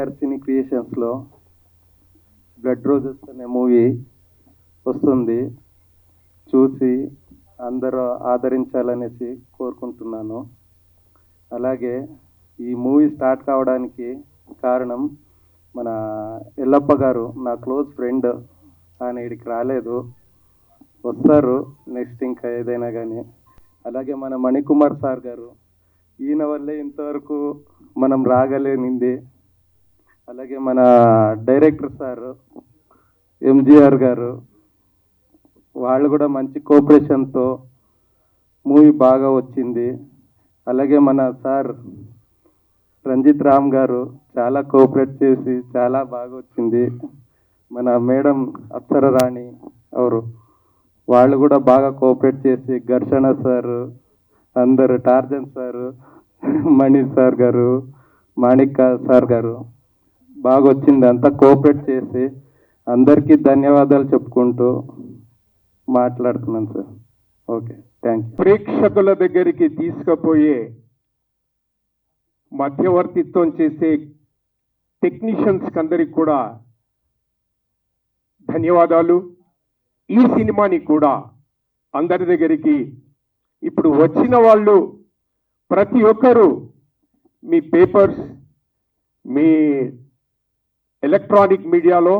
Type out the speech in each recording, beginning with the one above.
KR సినీ క్రియేషన్స్లో blood roses అనే movie వస్తుంది. చూసి అందరూ ఆదరించాలనేసి కోరుకుంటున్నాను. అలాగే ఈ మూవీ స్టార్ట్ కావడానికి కారణం మన ఎల్లప్ప గారు, నా క్లోజ్ ఫ్రెండ్. ఆయన ఇక్కడికి రాలేదు, వస్తారు నెక్స్ట్ ఇంకా ఏదైనా కానీ. అలాగే మన మణికుమార్ సార్ గారు, ఈయన వల్లే ఇంతవరకు మనం రాగలేనింది. అలాగే మన డైరెక్టర్ సార్ ఎంజిఆర్ గారు, వాళ్ళు కూడా మంచి కోఆపరేషన్తో మూవీ బాగా వచ్చింది. అలాగే మన సార్ రంజిత్ రామ్ గారు చాలా కోఆపరేట్ చేసి చాలా బాగా వచ్చింది. మన మేడం అప్సర రాణి ఎవరు, వాళ్ళు కూడా బాగా కోఆపరేట్ చేసి, ఘర్షణ సార్, అందరు టార్జన్ సార్, మణి సార్ గారు, మాణిక్ సార్ గారు బాగా వచ్చింది. అంతా కోఆపరేట్ చేసి అందరికీ ధన్యవాదాలు చెప్పుకుంటూ మాట్లాడుతున్నాను సార్. Okay, thank you. ప్రేక్షకుల దగ్గరికి తీసుకుపోయే మధ్యవర్తిత్వం చేసే టెక్నీషియన్స్ అందరికి కూడా ధన్యవాదాలు. ఈ సినిమాని కూడా అందరి దగ్గరికి ఇప్పుడు వచ్చిన వాళ్ళు ప్రతి ఒక్కరూ మీ పేపర్స్, మీ ఎలక్ట్రానిక్ మీడియాలో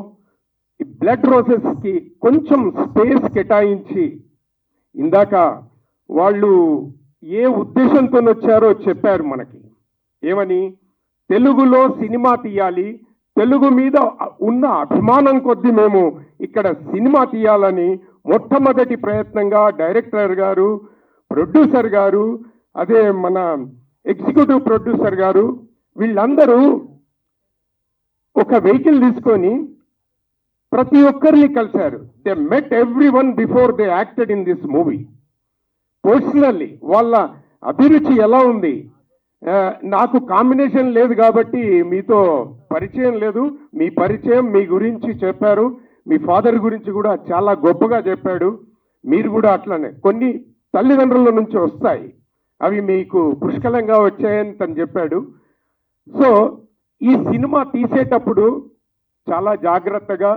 ఈ బ్లడ్ రోజెస్కి కొంచెం స్పేస్ కేటాయించి, ఇందాక వాళ్ళు ఏ ఉద్దేశంతో వచ్చారో చెప్పారు మనకి. ఏమని, తెలుగులో సినిమా తీయాలి, తెలుగు మీద ఉన్న అభిమానం కొద్దీ మేము ఇక్కడ సినిమా తీయాలని మొట్టమొదటి ప్రయత్నంగా డైరెక్టర్ గారు, ప్రొడ్యూసర్ గారు, అదే మన ఎగ్జిక్యూటివ్ ప్రొడ్యూసర్ గారు, వీళ్ళందరూ ఒక వెహికల్ తీసుకొని ప్రతి ఒక్కరిని కలిశారు. They met every one before they acted in this movie. Personally వాళ్ళ అభిరుచి ఎలా ఉంది, నాకు కాంబినేషన్ లేదు కాబట్టి మీతో పరిచయం లేదు, మీ పరిచయం, మీ గురించి చెప్పారు, మీ ఫాదర్ గురించి కూడా చాలా గొప్పగా చెప్పాడు. మీరు కూడా అట్లనే కొన్ని తల్లిదండ్రుల నుంచి వస్తాయి, అవి మీకు పుష్కలంగా వచ్చాయని తను చెప్పాడు. సో ఈ సినిమా తీసేటప్పుడు చాలా జాగ్రత్తగా,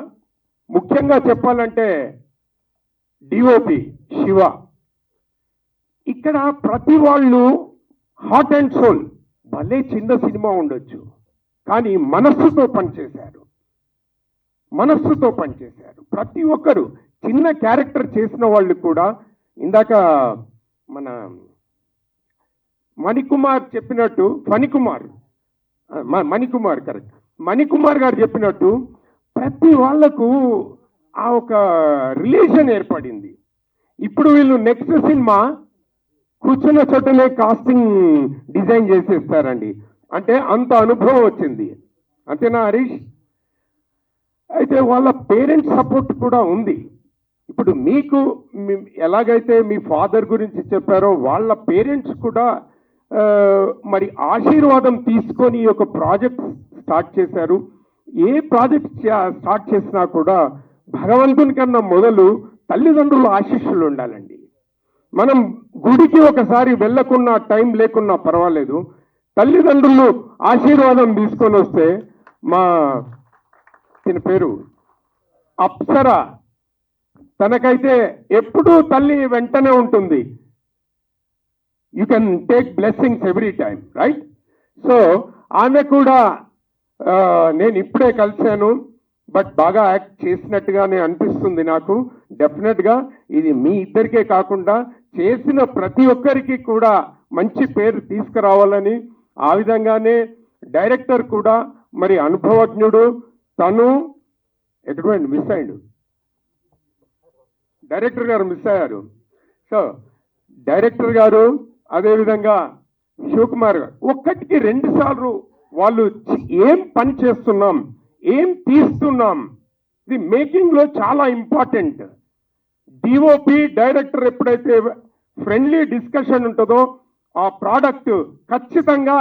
ముఖ్యంగా చెప్పాలంటే డిఓపి శివ, ఇక్కడ ప్రతి వాళ్ళు హార్ట్ అండ్ సోల్, భలే చిన్న సినిమా ఉండొచ్చు కానీ మనస్సుతో పనిచేశారు. ప్రతి ఒక్కరు చిన్న క్యారెక్టర్ చేసిన వాళ్ళు కూడా. ఇందాక మన మణికుమార్ చెప్పినట్టు, మణికుమార్ కరెక్ట్, మణికుమార్ గారు చెప్పినట్టు ప్రతి వాళ్లకు ఆ ఒక రిలేషన్ ఏర్పడింది. ఇప్పుడు వీళ్ళు నెక్స్ట్ సినిమా కూర్చున్న చోటనే కాస్టింగ్ డిజైన్ చేసేస్తారండి, అంటే అంత అనుభవం వచ్చింది. అంతేనా హరీష్? అయితే వాళ్ళ పేరెంట్స్ సపోర్ట్ కూడా ఉంది. ఇప్పుడు మీకు ఎలాగైతే మీ ఫాదర్ గురించి చెప్పారో, వాళ్ళ పేరెంట్స్ కూడా మరి ఆశీర్వాదం తీసుకొని ఒక ప్రాజెక్ట్ స్టార్ట్ చేశారు. ఏ ప్రాజెక్ట్ స్టార్ట్ చేసినా కూడా భగవంతుని కన్నా మొదలు తల్లిదండ్రుల ఆశీస్సులు ఉండాలండి. మనం గుడికి ఒకసారి వెళ్ళకున్నా, టైం లేకున్నా పర్వాలేదు, తల్లిదండ్రులు ఆశీర్వాదం తీసుకొని వస్తే, మా తిన పేరు అప్సర, తనకైతే ఎప్పుడూ తల్లి వెంటనే ఉంటుంది. You can take blessings every time, right? So ఆమె కూడా నేను ఇప్పుడే కలిశాను, బట్ బాగా యాక్ట్ చేసినట్టుగానే అనిపిస్తుంది నాకు. డెఫినెట్గా ఇది మీ ఇద్దరికే కాకుండా చేసిన ప్రతి ఒక్కరికి కూడా మంచి పేరు తీసుకురావాలని, ఆ విధంగానే డైరెక్టర్ కూడా మరి అనుభవజ్ఞుడు, తను ఎటువంటి మిస్ అయ్యాడు, డైరెక్టర్ గారు మిస్ అయ్యారు. సో డైరెక్టర్ గారు, అదేవిధంగా శివకుమార్ గారు, ఒక్కటికి 2 సార్లు వాళ్ళు ఏం పని చేస్తున్నాం, ఏం తీస్తున్నాం, ఇది మేకింగ్లో చాలా ఇంపార్టెంట్. డిఓపి డైరెక్టర్ ఎప్పుడైతే ఫ్రెండ్లీ డిస్కషన్ ఉంటుందో, ఆ ప్రోడక్ట్ ఖచ్చితంగా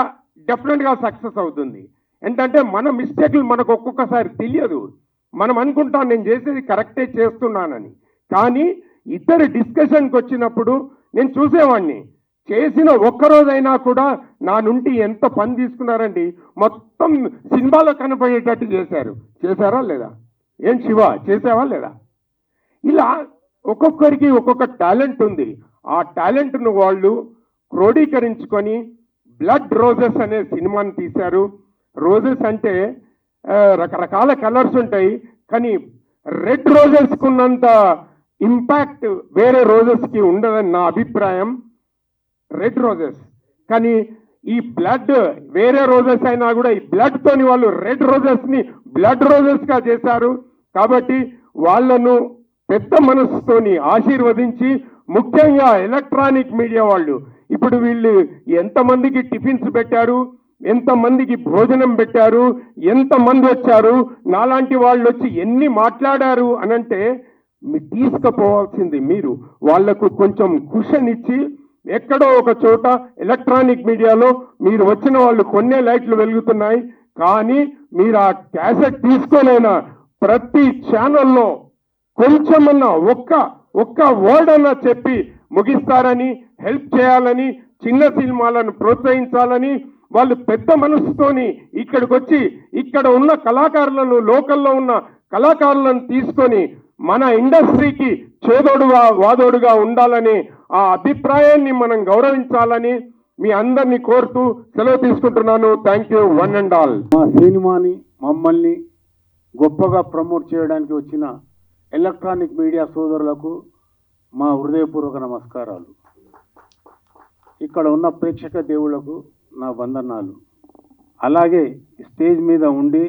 డెఫినెట్గా సక్సెస్ అవుతుంది. ఏంటంటే మన మిస్టేక్లు మనకు ఒక్కొక్కసారి తెలియదు, మనం అనుకుంటాం నేను చేసేది కరెక్టే చేస్తున్నానని. కానీ ఇద్దరు డిస్కషన్కి వచ్చినప్పుడు నేను చూసేవాడిని, చేసిన ఒక్కరోజైనా కూడా నా నుండి ఎంత పని తీసుకున్నారండి, మొత్తం సినిమాలో కనపడేటట్టు చేశారా లేదా? ఏం శివ చేసావా లేదా? ఇలా ఒక్కొక్కరికి ఒక్కొక్క టాలెంట్ ఉంది. ఆ టాలెంట్ను వాళ్ళు క్రోడీకరించుకొని బ్లడ్ రోజెస్ అనే సినిమాని తీశారు. రోజెస్ అంటే రకరకాల కలర్స్ ఉంటాయి, కానీ రెడ్ రోజెస్కి ఉన్నంత ఇంపాక్ట్ వేరే రోజెస్కి ఉండదని నా అభిప్రాయం. రెడ్ రోజెస్, కానీ ఈ బ్లడ్ వేరే రోజెస్ అయినా కూడా ఈ బ్లడ్ తోని వాళ్ళు రెడ్ రోజెస్ ని బ్లడ్ రోజెస్ గా చేశారు. కాబట్టి వాళ్ళను పెద్ద మనసుతోని ఆశీర్వదించి, ముఖ్యంగా ఎలక్ట్రానిక్ మీడియా వాళ్ళు ఇప్పుడు వీళ్ళు ఎంతమందికి టిఫిన్స్ పెట్టారు, ఎంతమందికి భోజనం పెట్టారు, ఎంతమంది వచ్చారు, నాలాంటి వాళ్ళు వచ్చి ఎన్ని మాట్లాడారు అనంటే తీసుకుపోవాల్సింది మీరు. వాళ్లకు కొంచెం కుషన్ ఇచ్చి ఎక్కడో ఒక చోట ఎలక్ట్రానిక్ మీడియాలో మీరు వచ్చిన వాళ్ళు కొన్నే లైట్లు వెలుగుతున్నాయి, కానీ మీరు ఆ క్యాసెట్ తీసుకోలేనా ప్రతి ఛానల్లో కొంచెమన్నా ఒక్క వర్డ్ అన్నా చెప్పి ముగిస్తారని, హెల్ప్ చేయాలని, చిన్న సినిమాలను ప్రోత్సహించాలని వాళ్ళు పెద్ద మనసుతోని ఇక్కడికి వచ్చి ఇక్కడ ఉన్న కళాకారులను, లోకల్లో ఉన్న కళాకారులను తీసుకొని మన ఇండస్ట్రీకి చేదోడుగా వాదోడుగా ఉండాలని, ఆ అభిప్రాయాన్ని మనం గౌరవించాలని మీ అందరినీ కోరుతూ సెలవు తీసుకుంటున్నాను. Thank you one and all. మా సినిమాని మమ్మల్ని గొప్పగా ప్రమోట్ చేయడానికి వచ్చిన ఎలక్ట్రానిక్ మీడియా సోదరులకు మా హృదయపూర్వక నమస్కారాలు. ఇక్కడ ఉన్న ప్రేక్షక దేవుళ్లకు నా వందనాలు. అలాగే స్టేజ్ మీద ఉండి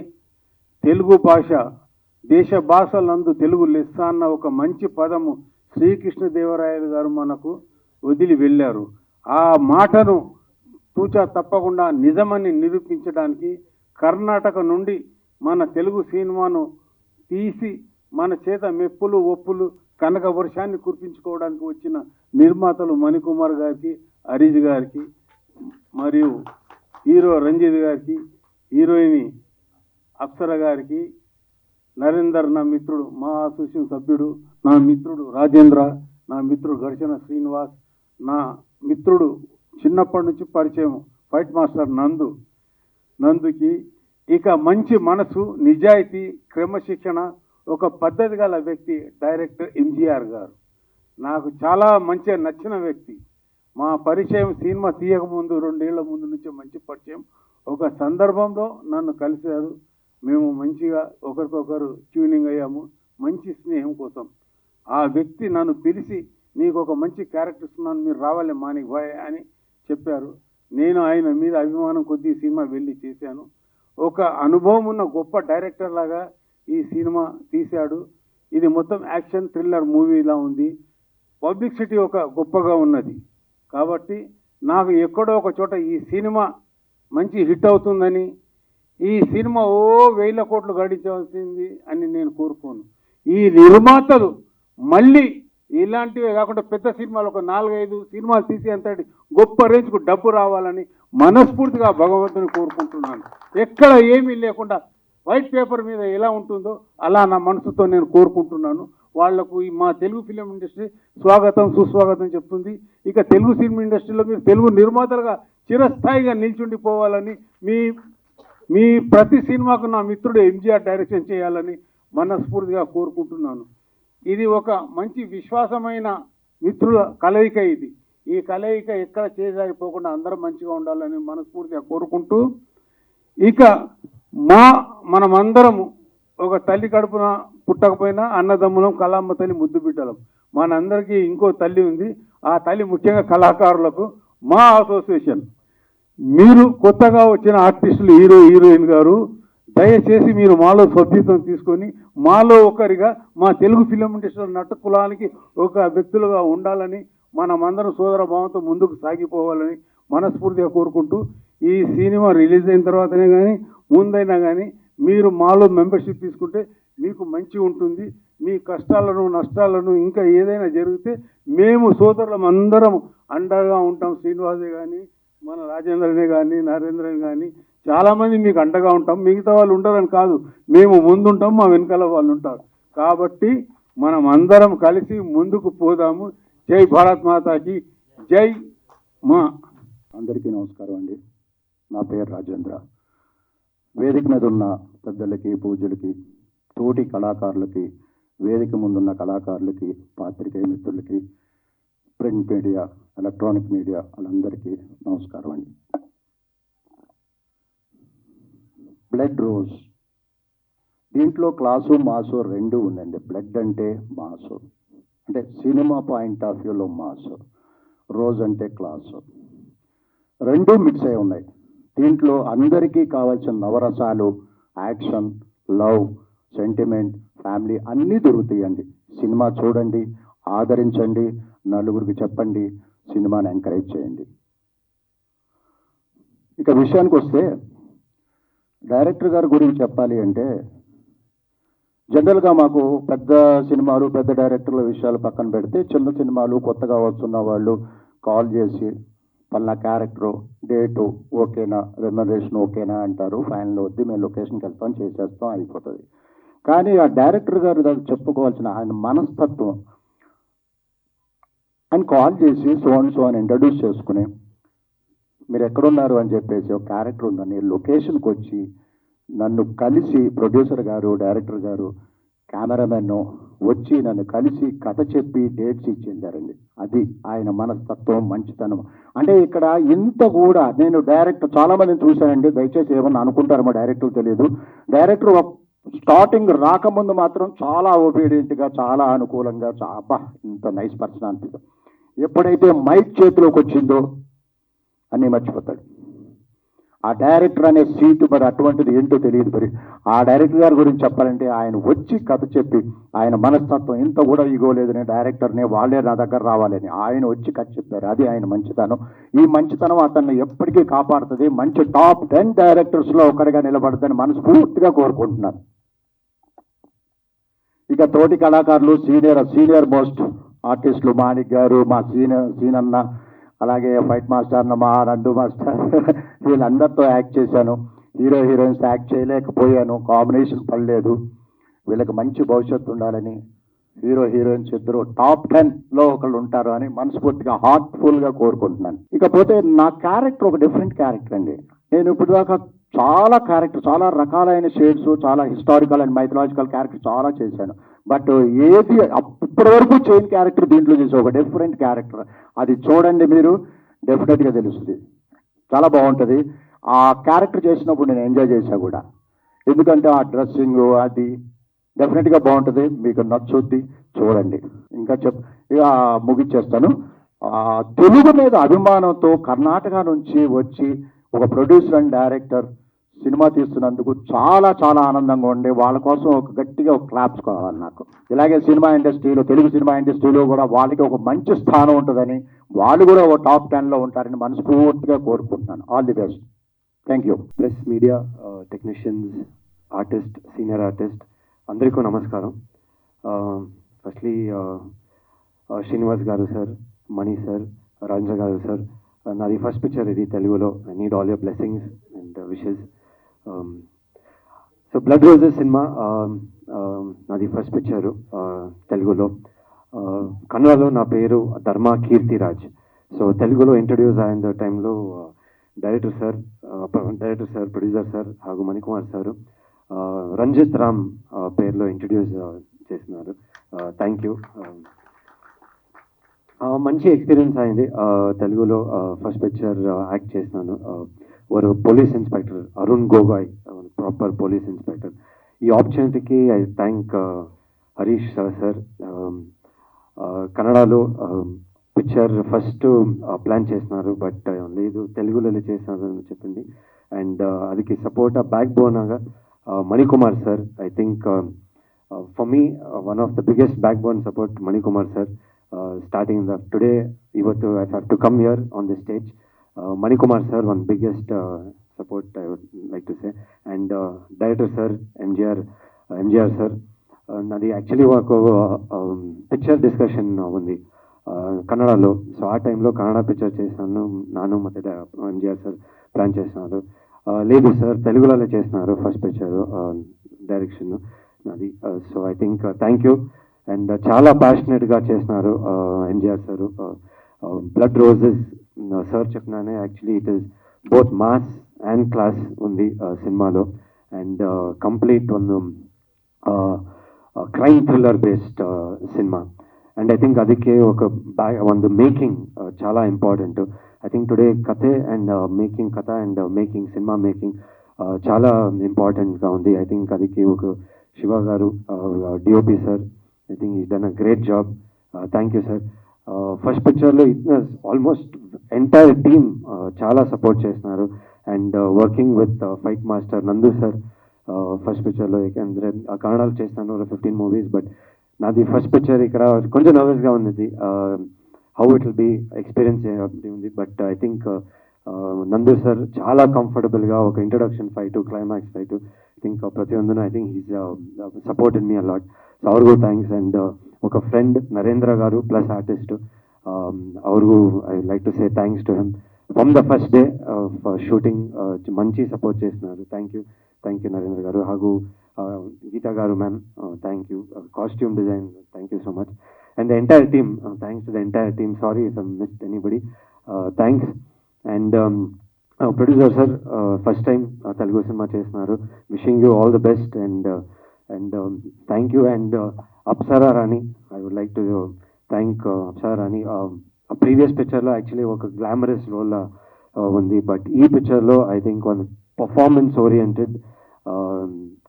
తెలుగు భాష, దేశ భాషలందు తెలుగు లెస్స అన్న ఒక మంచి పదము శ్రీకృష్ణదేవరాయలు గారు మనకు వదిలి వెళ్ళారు. ఆ మాటను తూచా తప్పకుండా నిజమని నిరూపించడానికి కర్ణాటక నుండి మన తెలుగు సినిమాను తీసి మన చేత మెప్పులు ఒప్పులు కనక వర్షాన్ని కురిపించుకోవడానికి వచ్చిన నిర్మాతలు మణికుమార్ గారికి, హరీష్ గారికి, మరియు హీరో రంజిత్ గారికి, హీరోయిన్ అప్సర గారికి, నరేందర్ నా మిత్రుడు, మా అసోసియేషన్ సభ్యుడు, నా మిత్రుడు రాజేంద్ర, నా మిత్రుడు ఘర్షణ శ్రీనివాస్, నా మిత్రుడు చిన్నప్పటి నుంచి పరిచయం ఫైట్ మాస్టర్ నందుకి, ఇక మంచి మనసు, నిజాయితీ, క్రమశిక్షణ, ఒక పద్ధతి గల వ్యక్తి డైరెక్టర్ ఎంజీఆర్ గారు. నాకు చాలా మంచిగా నచ్చిన వ్యక్తి. మా పరిచయం సినిమా తీయకముందు 2 ఏళ్ల ముందు నుంచే మంచి పరిచయం. ఒక సందర్భంలో నన్ను కలిశారు. మేము మంచిగా ఒకరికొకరు ట్యూనింగ్ అయ్యాము, మంచి స్నేహం కోసం. ఆ వ్యక్తి నన్ను పిలిచి, నీకు ఒక మంచి క్యారెక్టర్ ఇస్తున్నాను, మీరు రావాలి మానిక్ భాయ్ అని చెప్పారు. నేను ఆయన మీద అభిమానం కొద్దీ సినిమా వెళ్ళి చేశాను. ఒక అనుభవం ఉన్న గొప్ప డైరెక్టర్ లాగా ఈ సినిమా తీశాడు. ఇది మొత్తం యాక్షన్ థ్రిల్లర్ మూవీలా ఉంది. పబ్లిసిటీ ఒక గొప్పగా ఉన్నది. కాబట్టి నాకు ఎక్కడో ఒక చోట ఈ సినిమా మంచి హిట్ అవుతుందని, ఈ సినిమా 1000 కోట్లు గడించవలసింది అని నేను కోరుకోను. ఈ నిర్మాతలు మళ్ళీ ఇలాంటివే కాకుండా పెద్ద సినిమాలు ఒక 4-5 సినిమాలు తీసి అంతటి గొప్ప రేంజ్కు డబ్బు రావాలని మనస్ఫూర్తిగా భగవంతుని కోరుకుంటున్నాను. ఎక్కడ ఏమీ లేకుండా వైట్ పేపర్ మీద ఎలా ఉంటుందో అలా నా మనసుతో నేను కోరుకుంటున్నాను. వాళ్లకు మా తెలుగు ఫిలిం ఇండస్ట్రీ స్వాగతం సుస్వాగతం చెప్తుంది. ఇక తెలుగు సినిమా ఇండస్ట్రీలో మీరు తెలుగు నిర్మాతలుగా చిరస్థాయిగా నిల్చుండిపోవాలని, మీ ప్రతి సినిమాకు నా మిత్రుడు ఎంజీఆర్ డైరెక్షన్ చేయాలని మనస్ఫూర్తిగా కోరుకుంటున్నాను. ఇది ఒక మంచి విశ్వాసమైన మిత్రుల కలయిక. ఈ కలయిక ఎక్కడ చేజారిపోకుండా అందరం మంచిగా ఉండాలని మనస్ఫూర్తిగా కోరుకుంటూ, ఇక మనమందరము ఒక తల్లి కడుపున పుట్టకపోయినా అన్నదమ్ములం, కళామ్మ తల్లి ముద్దు బిడ్డలం. మనందరికీ ఇంకో తల్లి ఉంది. ఆ తల్లి ముఖ్యంగా కళాకారులకు మా అసోసియేషన్. మీరు కొత్తగా వచ్చిన ఆర్టిస్టులు, హీరోయిన్ గారు, దయచేసి మీరు మాలో సభ్యత్వం తీసుకొని మాలో ఒకరిగా మా తెలుగు ఫిలిం ఇండస్ట్రీ నట కులానికి ఒక వ్యక్తులుగా ఉండాలని, మనమందరం సోదర భావంతో ముందుకు సాగిపోవాలని మనస్ఫూర్తిగా కోరుకుంటూ, ఈ సినిమా రిలీజ్ అయిన తర్వాతనే కానీ ముందైనా కానీ మీరు మాలో మెంబర్షిప్ తీసుకుంటే మీకు మంచి ఉంటుంది. మీ కష్టాలను నష్టాలను ఇంకా ఏదైనా జరిగితే మేము సోదరులం అందరం అండగా ఉంటాం. శ్రీనివాసే కానీ, మన రాజేంద్రనే కానీ, నరేంద్రని కానీ చాలామంది మీకు అండగా ఉంటాం. మిగతా వాళ్ళు ఉంటారని కాదు, మేము ముందుంటాం, మా వెనకాల వాళ్ళు ఉంటారు. కాబట్టి మనం అందరం కలిసి ముందుకు పోదాము. జై భారత్ మాతాకి జై. మా అందరికీ నమస్కారం అండి. నా పేరు రాజేంద్ర. వేదిక మీద ఉన్న పెద్దలకి, పూజలకి, తోటి కళాకారులకి, వేదిక ముందున్న కళాకారులకి, పాత్రికేయ మిత్రులకి, ప్రింట్ మీడియా, ఎలక్ట్రానిక్ మీడియా వాళ్ళందరికీ నమస్కారం అండి. బ్లడ్ రోజ్, దీంట్లో క్లాసు మాసు రెండు ఉందండి. బ్లడ్ అంటే మాసు, అంటే సినిమా పాయింట్ ఆఫ్ వ్యూలో మాసు, రోజ్ అంటే క్లాసు, రెండు మిక్స్ అయి ఉన్నాయి. దీంట్లో అందరికీ కావాల్సిన నవరసాలు, యాక్షన్, లవ్, సెంటిమెంట్, ఫ్యామిలీ అన్నీ దొరుకుతాయండి. సినిమా చూడండి, ఆదరించండి, నలుగురికి చెప్పండి, సినిమాని ఎంకరేజ్ చేయండి. ఇక విషయానికి వస్తే, డైరెక్టర్ గారి గురించి చెప్పాలి అంటే, జనరల్గా మాకు పెద్ద సినిమాలు, పెద్ద డైరెక్టర్ల విషయాలు పక్కన పెడితే, చిన్న సినిమాలు కొత్తగా వస్తున్న వాళ్ళు కాల్ చేసి పలానా క్యారెక్టరు, డేటు ఓకేనా, రెమ్యునరేషన్ ఓకేనా అంటారు. ఫైనల్ వద్ది, మేము లొకేషన్కి వెళ్తాం, చేసేస్తాం, అయిపోతుంది. కానీ ఆ డైరెక్టర్ గారు దగ్గర చెప్పుకోవాల్సిన ఆయన మనస్తత్వం, ఆయన కాల్ చేసి సో అని ఇంట్రడ్యూస్ చేసుకుని, మీరు ఎక్కడున్నారు అని చెప్పేసి ఒక క్యారెక్టర్ ఉందని లొకేషన్కి వచ్చి నన్ను కలిసి, ప్రొడ్యూసర్ గారు, డైరెక్టర్ గారు, కెమెరామెన్ వచ్చి నన్ను కలిసి కథ చెప్పి డేట్స్ ఇచ్చి వెళ్ళారండి. అది ఆయన మనస్తత్వం, మంచితనం. అంటే ఇక్కడ ఇంత కూడా నేను డైరెక్టర్ చాలా మందిని చూశానండి, దయచేసి ఏమన్నా అనుకుంటారు మా డైరెక్టర్ తెలియదు. డైరెక్టర్ స్టార్టింగ్ రాకముందు మాత్రం చాలా ఒబీడియంట్గా, చాలా అనుకూలంగా, అబ్బా ఇంత నైస్ పర్సన్ అనిపిస్తుంది. ఎప్పుడైతే మైక్ చేతిలోకి వచ్చిందో అన్నీ మర్చిపోతాడు. ఆ డైరెక్టర్ అనే సీటు మరి అటువంటిది ఏంటో తెలియదు. మరి ఆ డైరెక్టర్ గారి గురించి చెప్పాలంటే, ఆయన వచ్చి కథ చెప్పి, ఆయన మనస్తత్వం ఇంత కూడా ఇగోలేదు, నేను డైరెక్టర్నే, వాళ్ళే నా దగ్గర రావాలని ఆయన వచ్చి కథ చెప్పారు. అది ఆయన మంచితనం. ఈ మంచితనం అతన్ని ఎప్పటికీ కాపాడుతుంది. మంచి టాప్ 10 డైరెక్టర్స్లో ఒకటిగా నిలబడుతుందని మనస్ఫూర్తిగా కోరుకుంటున్నాను. ఇక తోటి కళాకారులు, సీనియర్ మోస్ట్ ఆర్టిస్టులు, మాణిక్ గారు, మా సీనన్న, అలాగే ఫైట్ మాస్టర్ మా నందు మాస్టర్, వీళ్ళందరితో యాక్ట్ చేశాను. హీరోయిన్స్ యాక్ట్ చేయలేకపోయాను, కాంబినేషన్ పడలేదు. వీళ్ళకి మంచి భవిష్యత్తు ఉండాలని, హీరోయిన్స్ ఇద్దరు టాప్ 10లో ఒకళ్ళు ఉంటారు అని మనస్ఫూర్తిగా హార్ట్ఫుల్గా కోరుకుంటున్నాను. ఇకపోతే నా క్యారెక్టర్ ఒక డిఫరెంట్ క్యారెక్టర్ అండి. నేను ఇప్పుడు దాకా చాలా రకాలైన షేడ్స్, చాలా హిస్టారికల్ అండ్ మైథలాజికల్ క్యారెక్టర్ చాలా చేశాను. బట్ ఏది ఇప్పటి వరకు చేయని క్యారెక్టర్ దీంట్లో చేసే ఒక డిఫరెంట్ క్యారెక్టర్. అది చూడండి, మీరు డెఫినెట్గా తెలుస్తుంది, చాలా బాగుంటుంది. ఆ క్యారెక్టర్ చేసినప్పుడు నేను ఎంజాయ్ చేశా కూడా, ఎందుకంటే ఆ డ్రెస్సింగ్ అది డెఫినెట్గా బాగుంటుంది, మీకు నచ్చుద్ది, చూడండి. ఇంకా ఇక ముగిచ్చేస్తాను. తెలుగు మీద అభిమానంతో కర్ణాటక నుంచి వచ్చి ఒక ప్రొడ్యూసర్ అండ్ డైరెక్టర్ సినిమా తీస్తున్నందుకు చాలా ఆనందంగా ఉండే, వాళ్ళ కోసం ఒక గట్టిగా ఒక క్లాప్స్ కావాలి నాకు. ఇలాగే సినిమా ఇండస్ట్రీలో, తెలుగు సినిమా ఇండస్ట్రీలో కూడా వాళ్ళకి ఒక మంచి స్థానం ఉంటుందని, వాళ్ళు కూడా ఒక టాప్ 10లో ఉంటారని మనస్ఫూర్తిగా కోరుకుంటున్నాను. All the best. Thank you. Press media, technicians, artist, senior artist అందరికీ నమస్కారం. ఫస్ట్లీ శ్రీనివాస్ గారు సార్, మణి సార్, రాజేంద్ర గారు సార్, నాది ఫస్ట్ పిక్చర్ ఇది తెలుగులో. I need all your blessings and wishes. So blood roses cinema నాది ఫస్ట్ పిక్చరు తెలుగులో. కన్నడలో నా పేరు ధర్మ కీర్తిరాజ్. సో తెలుగులో ఇంట్రడ్యూస్ అయిన టైంలో డైరెక్టర్ సార్, ప్రొడ్యూసర్ సార్ ಹಾಗೂ మణికుమార్ సారు రంజిత్ రామ్ పేరులో ఇంట్రడ్యూస్ చేసినారు. Thank you. మంచి ఎక్స్పీరియన్స్ అయింది. తెలుగులో ఫస్ట్ పిక్చర్ యాక్ట్ చేసినాను. ఒక police inspector Arun Gogoi, proper police inspector. ఈ ఆపర్చునిటీకి ఐ థ్యాంక్ హరీష్ సార్. కన్నడలో పిక్చర్ ఫస్ట్ ప్లాన్ చేసినారు, బట్ లేదు తెలుగులో చేసినారు అని చెప్పింది. అండ్ అదికి సపోర్ట్ బ్యాక్ బోన్గా Manikumar sir. I think for me one of the biggest back bone support Manikumar sir. Starting today, ಇವತ್ತು I have to come here on the stage. Manikumar sir, one biggest support I would like to say. And director sir, MGR sir. Nadi actually ఒక picture discussion ఉంది కన్నడలో. So ఆ టైంలో Kannada picture చేసినాను నాను, ಮತ್ತೆ MGR sir plan చేసినారు. లేదు సార్ తెలుగులో చేసినారు ఫస్ట్ పిక్చర్ డైరెక్షన్ నాది. So I think thank you. And చాలా ప్యాషనెట్గా చేసినారు MGR sir. Blood roses sir చెప్పినానే actually it is both mass and class ఉంది సినిమాలో, అండ్ కంప్లీట్ ಒಂದು ಕ್ರೈಮ್ ಥ್ರಿಲ್ಲರ್ ಬೇಸ್ಡ್ ಸಿನಿಮಾ. అండ్ ఐ థింక్ ಅದಕ್ಕೆ ಒಂದು ಮೇಕಿಂಗ್ చాలా ఇంపార్టెంట్. ఐ థింక్ టుడే కథే అండ్ మేకింగ్ కథ అండ్ మేకింగ్ సినిమా మేకింగ్ చాలా ఇంపార్టెంట్గా ఉంది. ఐ థింక్ ಅದಕ್ಕೆ ఒక Shiva garu DOP sir, I think he done a great job. Thank you sir. First పిక్చర్లో ఆల్మోస్ట్ ఎంటైర్ టీమ్ చాలా సపోర్ట్ చేస్తున్నారు, and working with fight master Nandu sir first పిక్చర్లో. ఎందుకంటే కన్నడలో చేస్తాను 15 మూవీస్, బట్ నాది ఫస్ట్ పిక్చర్ ఇక్కడ కొంచెం నర్వస్గా ఉంది, how it will be experience ఉంది. But I think Nandu sir చాలా కంఫర్టబుల్గా ఒక introduction fight, climax fight, I think ప్రతియొందును I think he's supported me a lot. So ಅವ್ರಿಗೂ థ్యాంక్స్. అండ్ ఒక friend Narendra garu plus artist, ಅವ್ರಿಗೂ I like to say thanks to him from the first day of shooting. మంచి support చేస్తున్నారు. Thank you Narendra garu. ಹಾಗೂ Geetha garu ma'am, thank you. Costume design, thank you so much. And the entire team, thanks to the entire team. Sorry if I missed anybody. Thanks. And producer sir first time Telugu సినిమా చేస్తున్నారు. Wishing you all the best. And thank you. And Apsara Rani, I would like to thank Apsara Rani. Previous పిక్చర్లో actually ఒక glamorous role ఉంది, but ఈ పిక్చర్లో I think one performance oriented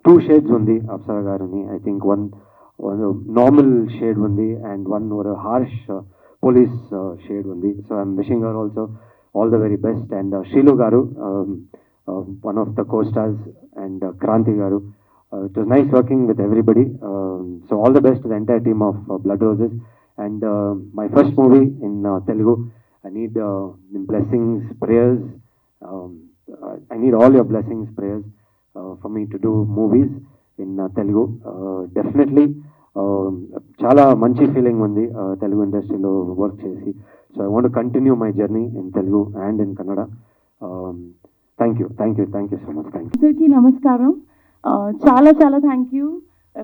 2 shades ఉంది అప్సరా గారిని. I think one normal shade ఉంది and one harsh police shade ఉంది. So I'm wishing her also all the very best. And Srilu garu, one of the co stars, and Kranthi garu, it was nice working with everybody. So all the best to the entire team of blood roses. And my first movie in Telugu. I need blessings, prayers. I need all your blessings, prayers for me to do movies in Telugu. Definitely చాలా మంచి feeling ఉంది తెలుగు ఇండస్ట్రీలో work చేసి. So I want to continue my journey in Telugu and in Kannada. Thank you so much. Thank you. అందరికీ నమస్కారం. చాలా చాలా thank you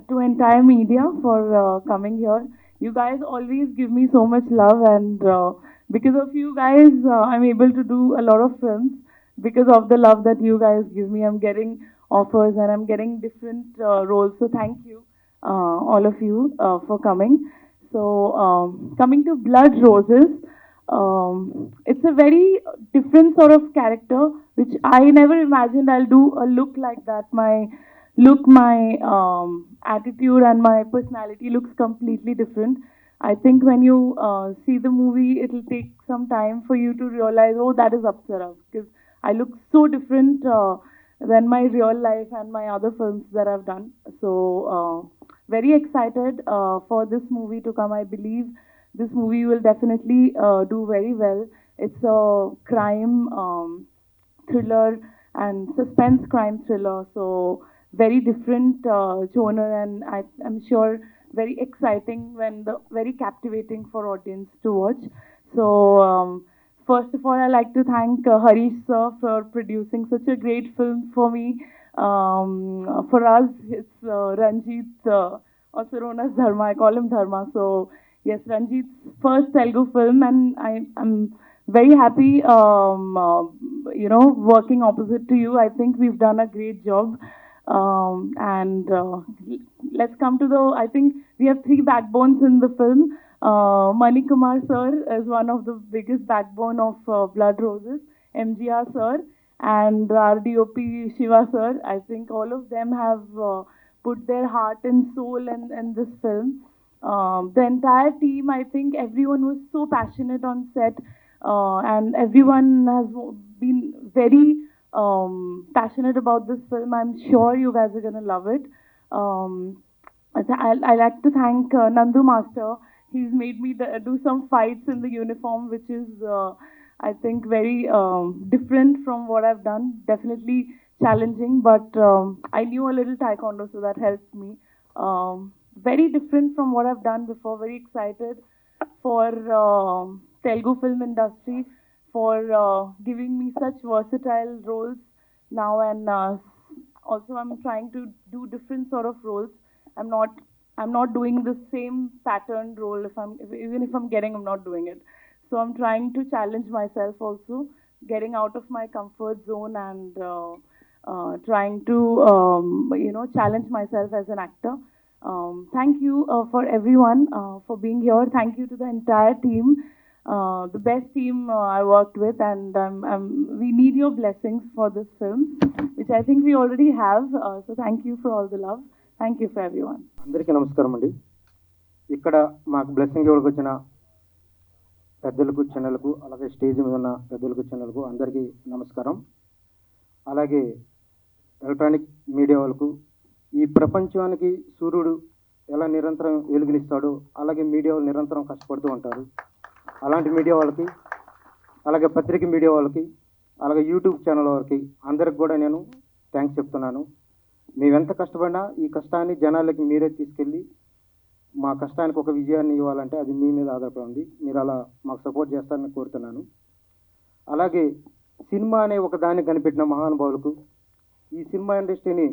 to entire media for coming here. You guys always give me so much love, and because of you guys, I'm able to do a lot of films. Because of the love that you guys give me, I'm getting offers and I'm getting different roles. So thank you, all of you, for coming. So coming to Blood Roses, it's a very different sort of character, which I never imagined I'll do a look like that. My attitude and my personality looks completely different. I think when you see the movie, it'll take some time for you to realize, oh, that is Apsara, because I look so different than my real life and my other films that I've done. So very excited for this movie to come. I believe this movie will definitely do very well. It's a crime thriller and suspense crime thriller. So very different genre, and I'm sure very exciting, very captivating for audience to watch. So first of all, I'd like to thank Harish sir for producing such a great film for me. For us, it's Ranjit, also known as Dharma. I call him Dharma. So yes, Ranjit's first Telugu film, and I'm very happy, working opposite to you. I think we've done a great job. And let's come to I think we have 3 backbones in the film. Manikumar sir is one of the biggest backbone of Blood Roses, MGR sir, and our DOP Shiva sir. I think all of them have put their heart and soul in this film. The entire team, I think everyone was so passionate on set, and everyone has been very passionate about this film. I'm sure you guys are going to love it. I like to thank Nandu Master. He's made me do some fights in the uniform, which is, I think, very different from what I've done. Definitely challenging, but I knew a little taekwondo, so that helped me. Very different from what I've done before. Very excited for Telugu film industry, for giving me such versatile roles now, and also I'm trying to do different sort of roles. I'm not doing the same pattern role. Even if I'm getting, I'm not doing it. So I'm trying to challenge myself also, getting out of my comfort zone and trying to, challenge myself as an actor. Thank you for everyone for being here. Thank you to the entire team, the best team I worked with, and we need your blessings for this film, which I think we already have. So thank you for all the love. Thank you for everyone. అందరికీ నమస్కారం అండి. ఇక్కడ మాకు blessing ఇవ్వడానికి వచ్చిన పెద్దలకు చిన్నలకు, అలాగే stage మీద ఉన్న పెద్దలకు చిన్నలకు అందరికీ నమస్కారం. అలాగే ఎలక్ట్రానిక్ మీడియా వాళ్ళకు, ఈ ప్రపంచానికి సూర్యుడు ఎలా నిరంతరం వెలుగునిస్తాడో అలాగే మీడియా వాళ్ళు నిరంతరం కష్టపడుతూ ఉంటారు. అలాంటి మీడియా వాళ్ళకి, అలాగే పత్రిక మీడియా వాళ్ళకి, అలాగే యూట్యూబ్ ఛానల్ వాళ్ళకి అందరికి కూడా నేను థ్యాంక్స్ చెప్తున్నాను. మేమెంత కష్టపడినా ఈ కష్టాన్ని జనాలకి మీరే తీసుకెళ్ళి మా కష్టానికి ఒక విజయాన్ని ఇవ్వాలంటే అది మీ మీద ఆధారపడి ఉంది. మీరు అలా మాకు సపోర్ట్ చేస్తారని కోరుతున్నాను. అలాగే సినిమా అనే ఒక దాన్ని కనిపెట్టిన మహానుభావులకు, ఈ సినిమా ఇండస్ట్రీని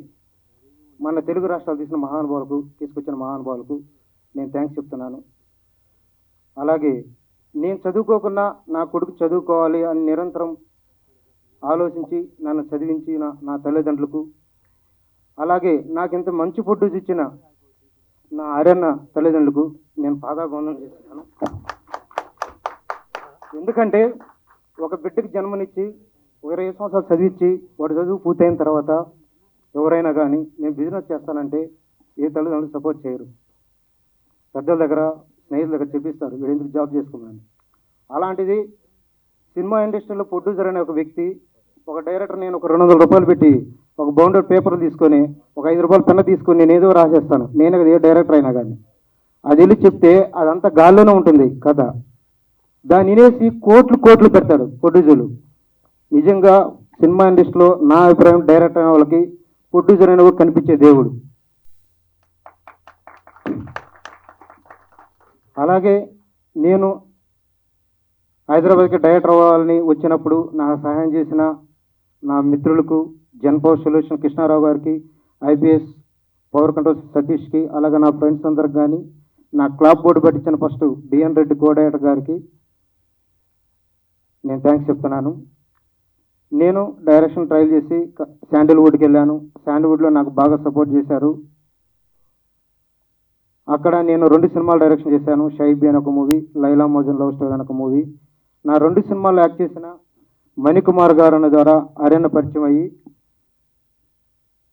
మన తెలుగు రాష్ట్రాలు తీసిన మహానుభావులకు, తీసుకొచ్చిన మహానుభావులకు నేను థ్యాంక్స్ చెప్తున్నాను. అలాగే నేను చదువుకోకుండా నా కొడుకు చదువుకోవాలి అని నిరంతరం ఆలోచించి నన్ను చదివించిన నా తల్లిదండ్రులకు, అలాగే నాకు ఇంత మంచి ఫుడ్ ఇచ్చిన నా ఆర్యన్న తల్లిదండ్రులకు నేను పాదాభివందనం చేస్తున్నాను. ఎందుకంటే ఒక బిడ్డకి జన్మనిచ్చి 20 సంవత్సరాలు చదివించి వాడు చదువు పూర్తయిన తర్వాత ఎవరైనా కానీ నేను బిజినెస్ చేస్తానంటే ఏ తల్లిదండ్రులు సపోర్ట్ చేయరు. పెద్దల దగ్గర, స్నేహితుల దగ్గర చెప్పిస్తారు వీడు ఎందుకు జాబ్ చేసుకున్నాను. అలాంటిది సినిమా ఇండస్ట్రీలో ప్రొడ్యూసర్ అనే ఒక వ్యక్తి, ఒక డైరెక్టర్, నేను ఒక 200 రూపాయలు పెట్టి ఒక బౌండెడ్ పేపర్ తీసుకొని ఒక 5 రూపాయల పెన్న తీసుకొని నేను ఏదో రాసేస్తాను. నేను ఏ డైరెక్టర్ అయినా కానీ అది వెళ్ళి చెప్తే అదంతా గాల్లోనే ఉంటుంది కథ. దాన్ని వినేసి కోట్లు పెడతాడు ప్రొడ్యూసర్లు. నిజంగా సినిమా ఇండస్ట్రీలో నా అభిప్రాయం డైరెక్టర్ అయిన వాళ్ళకి ప్రొడ్యూసర్ అయిన కనిపించే దేవుడు. అలాగే నేను హైదరాబాద్కి డైరెక్టర్ అవ్వాలని వచ్చినప్పుడు నాకు సహాయం చేసిన నా మిత్రులకు, జన్పవర్ సొల్యూషన్ కృష్ణారావు గారికి, ఐపీఎస్ పవర్ కంట్రోల్ సతీష్కి, అలాగే నా ఫ్రెండ్స్ అందరికి కానీ, నా క్లాప్ బోర్డు పట్టించిన ఫస్ట్ డిఎన్ రెడ్డి కోడేటర్ గారికి నేను థ్యాంక్స్ చెప్తున్నాను. నేను డైరెక్షన్ ట్రయల్ చేసి శాండిల్వుడ్కి వెళ్ళాను. శాండిల్వుడ్లో నాకు బాగా సపోర్ట్ చేశారు. అక్కడ నేను 2 సినిమాలు డైరెక్షన్ చేశాను. షైబీ అని ఒక మూవీ, లైలా మోజన్ లవ్ స్టోరీ అని ఒక మూవీ. నా 2 సినిమాలు యాక్ట్ చేసిన మణికుమార్ గారు అన్న ద్వారా ఆర్యన్న పరిచయం అయ్యి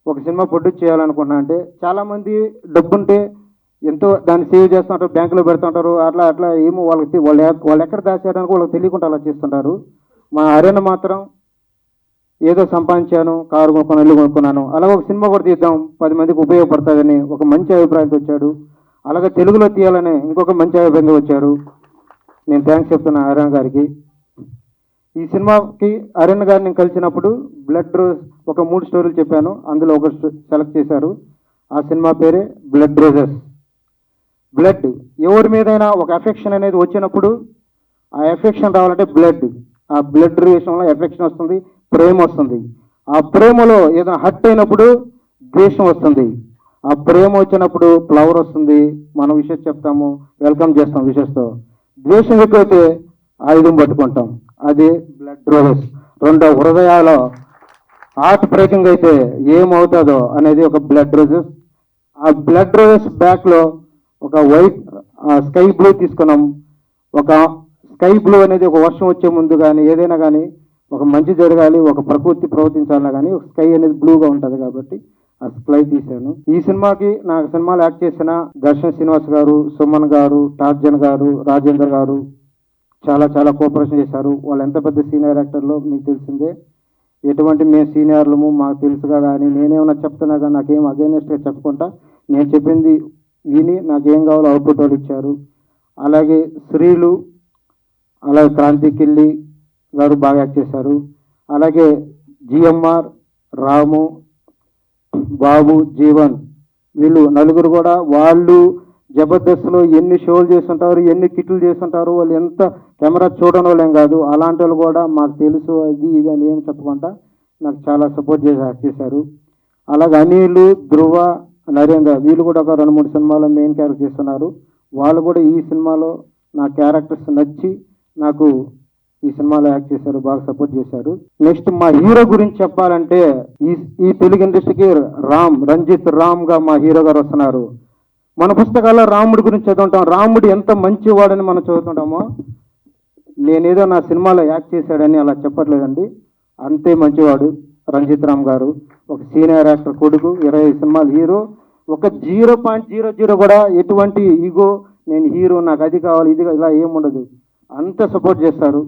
ఒక సినిమా ప్రొడ్యూస్ చేయాలనుకున్నా. అంటే చాలామంది డబ్బుంటే ఎంతో దాన్ని సేవ్ చేస్తుంటారు, బ్యాంకులో పెడుతుంటారు, అట్లా ఏమో వాళ్ళు ఎక్కడ దాచారని వాళ్ళకి తెలియకుండా అలా చేస్తుంటారు. మా ఆర్యన్న మాత్రం ఏదో సంపాదించాను, కారు కొనుక్కున్నాను, ఇల్లు కొనుక్కున్నాను, అలాగే ఒక సినిమా కూడా తీద్దాం 10 మందికి ఉపయోగపడుతుందని ఒక మంచి అభిప్రాయంతో వచ్చాడు. అలాగే తెలుగులో తీయాలని ఇంకొక మంచి అభిప్రాయంతో వచ్చారు. నేను థ్యాంక్స్ చెప్తున్నా ఆర్యన్న గారికి. ఈ సినిమాకి ఆర్యన్న గారిని నేను కలిసినప్పుడు బ్లడ్ రోజ్ ఒక 3 స్టోరీలు చెప్పాను. అందులో ఒక సెలెక్ట్ చేశారు. ఆ సినిమా పేరే బ్లడ్ రోజెస్. బ్లడ్ ఎవరి మీదైనా ఒక ఎఫెక్షన్ అనేది వచ్చినప్పుడు ఆ ఎఫెక్షన్ రావాలంటే ఆ బ్లడ్ రిలేషన్లో ఎఫెక్షన్ వస్తుంది, ప్రేమ వస్తుంది. ఆ ప్రేమలో ఏదైనా హర్ట్ అయినప్పుడు ద్వేషం వస్తుంది. ఆ ప్రేమ వచ్చినప్పుడు ఫ్లవర్ వస్తుంది, మనం విషెస్ చెప్తాము, వెల్కమ్ చేస్తాం విషెస్తో. ద్వేషం ఎక్కువైతే ఆయుధం పట్టుకుంటాం. అది బ్లడ్ రోజెస్. 2 హృదయాల హార్ట్ బ్రేకింగ్ అయితే ఏమవుతుందో అనేది ఒక బ్లడ్ రోజెస్. ఆ బ్లడ్ రోజెస్ బ్యాక్లో ఒక వైట్ స్కై బ్లూ తీసుకున్నాం. ఒక స్కై బ్లూ అనేది ఒక వర్షం వచ్చే ముందు కానీ ఏదైనా కానీ ఒక మంచి జరగాలి, ఒక ప్రకృతి ప్రవర్తించాలన్నా కానీ ఒక స్కై అనేది బ్లూగా ఉంటుంది కాబట్టి ఆ స్కై తీశాను. ఈ సినిమాకి నాకు సినిమాలు యాక్ట్ చేసిన దర్శన్ శ్రీనివాస్ గారు, సుమన్ గారు, టార్జన్ గారు, రాజేందర్ గారు చాలా కోఆపరేషన్ చేశారు. వాళ్ళు ఎంత పెద్ద సీనియర్ యాక్టర్లో మీకు తెలిసిందే. ఎటువంటి మేము సీనియర్లము మాకు తెలుసుగా, కానీ నేనేమన్నా చెప్తున్నా కానీ నాకేం అగేనెస్ట్గా చెప్పకుండా నేను చెప్పింది విని నాకేం కావాలో అవుట్పుట్ వాళ్ళు ఇచ్చారు. అలాగే శ్రీలు, అలాగే క్రాంతి కిల్లి గారు బాగా యాక్ట్ చేశారు. అలాగే జిఎంఆర్, రాము, బాబు, జీవన్, వీళ్ళు నలుగురు కూడా వాళ్ళు జబర్దస్త్లో ఎన్ని షోలు చేస్తుంటారు, ఎన్ని కిట్లు చేస్తుంటారు, వాళ్ళు ఎంత కెమెరా చూడని వాళ్ళేం కాదు. అలాంటి వాళ్ళు కూడా మాకు తెలుసు అది ఇది అని ఏం చెప్పకుండా నాకు చాలా సపోర్ట్ చేసి యాక్ట్ చేశారు. అలాగే అనిల్, ధ్రువ, నరేంద్ర వీళ్ళు కూడా ఒక 2-3 సినిమాలో మెయిన్ క్యారెక్టర్ చేస్తున్నారు. వాళ్ళు కూడా ఈ సినిమాలో నా క్యారెక్టర్స్ నచ్చి నాకు ఈ సినిమాలో యాక్ట్ చేశారు, బాగా సపోర్ట్ చేశారు. నెక్స్ట్ మా హీరో గురించి చెప్పాలంటే ఈ తెలుగు ఇండస్ట్రీకి రంజిత్ రామ్ గా మా హీరో గారు వస్తున్నారు. మన పుస్తకాల్లో రాముడి గురించి చదువుతుంటాం, రాముడు ఎంత మంచివాడని మనం చదువుతుంటామో, నేనేదో నా సినిమాలో యాక్ట్ చేశాడని అలా చెప్పట్లేదండి. అంతే మంచివాడు రంజిత్ రామ్ గారు. ఒక సీనియర్ యాక్టర్ కొడుకు, 20 సినిమాలు హీరో, ఒక 0.00 కూడా ఎటువంటి ఈగో, నేను హీరో నాకు అది కావాలి ఇది ఇలా ఏముండదు, అంత సపోర్ట్ చేస్తారు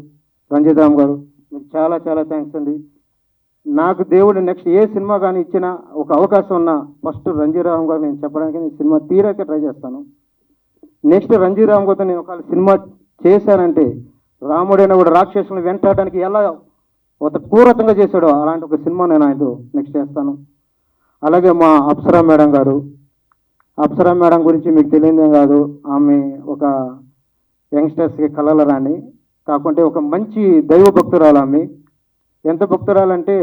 రంజిత్ రామ్ గారు. మీకు చాలా చాలా థ్యాంక్స్ అండి. నాకు దేవుడు నెక్స్ట్ ఏ సినిమా కానీ ఇచ్చినా ఒక అవకాశం ఉన్నా ఫస్ట్ రంజిత్ రామ్ గారు నేను చెప్పడానికి నేను సినిమా తీరాకే ట్రై చేస్తాను. నెక్స్ట్ రంజిత్ రామ్ గారితో నేను ఒక సినిమా చేశానంటే రాముడైన కూడా రాక్షసులను వెంటాడడానికి ఎలా ఒక క్రూరతంగా చేశాడో అలాంటి ఒక సినిమా నేను ఆయనతో నెక్స్ట్ చేస్తాను. అలాగే మా అప్సరా మేడం గారు, అప్సరా మేడం గురించి మీకు తెలియదేం కాదు, ఆమె ఒక యంగ్స్టర్స్కి కళల రాణి, కాకుంటే ఒక మంచి దైవ భక్తురాలు. ఆమె ఎంత భక్తురాలంటే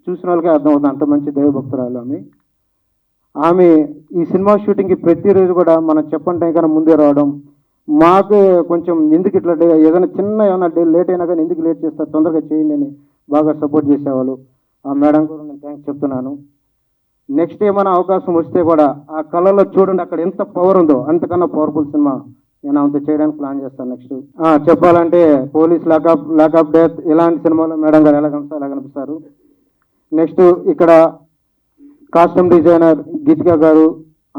చూసిన వాళ్ళకే అర్థమవుతుంది, అంత మంచి దైవ భక్తురాలు ఆమె. ఆమె ఈ సినిమా షూటింగ్కి ప్రతిరోజు కూడా మనం చెప్పంటే కన్నా ముందే రావడం, మాకు కొంచెం ఎందుకు ఇట్లా ఏదైనా చిన్న ఏమైనా లేట్ అయినా కానీ ఎందుకు లేట్ చేస్తారు, తొందరగా చేయండి అని బాగా సపోర్ట్ చేసేవాళ్ళు. ఆ మేడం కూడా నేను థ్యాంక్స్ చెప్తున్నాను. నెక్స్ట్ ఏమైనా అవకాశం వస్తే కూడా ఆ కళలో చూడండి అక్కడ ఎంత పవర్ ఉందో, అంతకన్నా పవర్ఫుల్ సినిమా నేను అంత చేయడానికి ప్లాన్ చేస్తాను. నెక్స్ట్ చెప్పాలంటే పోలీస్ లాకప్ డెత్ ఇలాంటి సినిమాలో మేడం గారు ఎలా కనిపిస్తారు. నెక్స్ట్ ఇక్కడ కాస్ట్యూమ్ డిజైనర్ గీతికా గారు,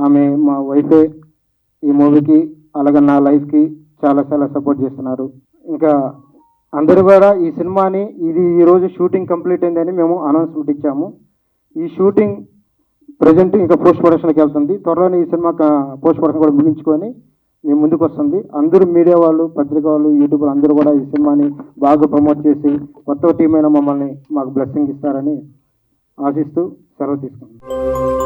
ఆమె మా వైఫే ఈ మూవీకి అలాగే నా లైఫ్కి చాలా చాలా సపోర్ట్ చేస్తున్నారు. ఇంకా అందరూ కూడా ఈ సినిమాని ఈరోజు షూటింగ్ కంప్లీట్ అయిందని మేము అనౌన్స్మెంట్ ఇచ్చాము. ఈ షూటింగ్ ప్రజెంట్ ఇంకా పోస్ట్ ప్రొడక్షన్కి వెళ్తుంది. త్వరలోనే ఈ సినిమా పోస్ట్ ప్రొడక్షన్ కూడా ముగించుకొని మేము ముందుకు వస్తుంది. అందరూ మీడియా వాళ్ళు, పత్రిక వాళ్ళు, యూట్యూబ్ అందరూ కూడా ఈ సినిమాని బాగా ప్రమోట్ చేసి కొత్త టీం అయిన మమ్మల్ని మాకు బ్లెస్సింగ్ ఇస్తారని ఆశిస్తూ సెలవు తీసుకుంటాం.